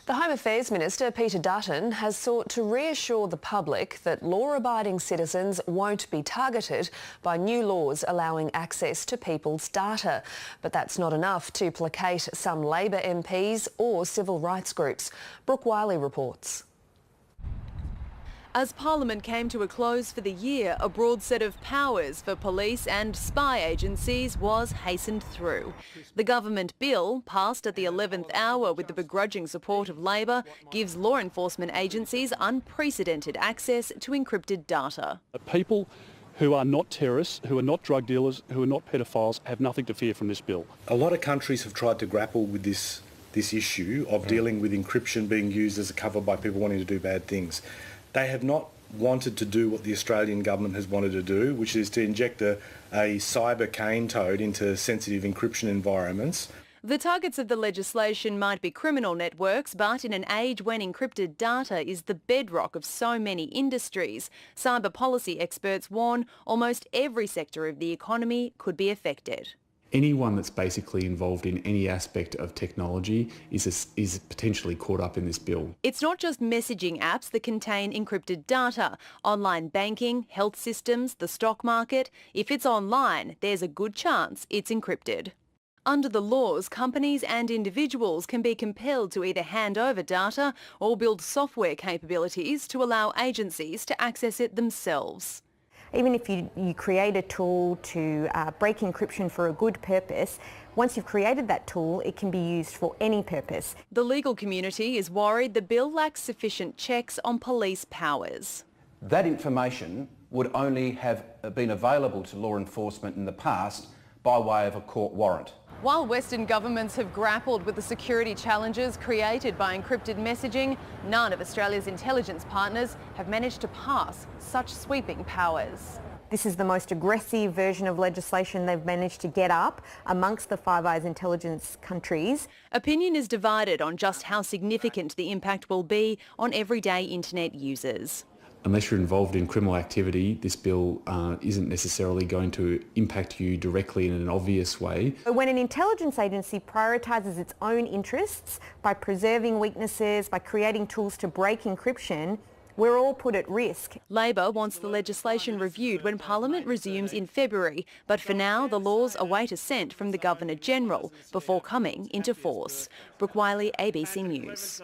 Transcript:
The Home Affairs Minister, Peter Dutton, has sought to reassure the public that law-abiding citizens won't be targeted by new laws allowing access to people's data. But that's not enough to placate some Labor MPs or civil rights groups. Brooke Wiley reports. As Parliament came to a close for the year, a broad set of powers for police and spy agencies was hastened through. The government bill, passed at the 11th hour with the begrudging support of Labor, gives law enforcement agencies unprecedented access to encrypted data. People who are not terrorists, who are not drug dealers, who are not pedophiles, have nothing to fear from this bill. A lot of countries have tried to grapple with this issue of dealing with encryption being used as a cover by people wanting to do bad things. They have not wanted to do what the Australian government has wanted to do, which is to inject a cyber cane toad into sensitive encryption environments. The targets of the legislation might be criminal networks, but in an age when encrypted data is the bedrock of so many industries, cyber policy experts warn almost every sector of the economy could be affected. Anyone that's basically involved in any aspect of technology is potentially caught up in this bill. It's not just messaging apps that contain encrypted data. Online banking, health systems, the stock market. If it's online, there's a good chance it's encrypted. Under the laws, companies and individuals can be compelled to either hand over data or build software capabilities to allow agencies to access it themselves. Even if you create a tool to break encryption for a good purpose, once you've created that tool, it can be used for any purpose. The legal community is worried the bill lacks sufficient checks on police powers. That information would only have been available to law enforcement in the past by way of a court warrant. While Western governments have grappled with the security challenges created by encrypted messaging, none of Australia's intelligence partners have managed to pass such sweeping powers. This is the most aggressive version of legislation they've managed to get up amongst the Five Eyes intelligence countries. Opinion is divided on just how significant the impact will be on everyday internet users. Unless you're involved in criminal activity, this bill isn't necessarily going to impact you directly in an obvious way. When an intelligence agency prioritises its own interests by preserving weaknesses, by creating tools to break encryption, we're all put at risk. Labor wants the legislation reviewed when Parliament resumes in February, but for now the laws await assent from the Governor-General before coming into force. Brooke Wiley, ABC News.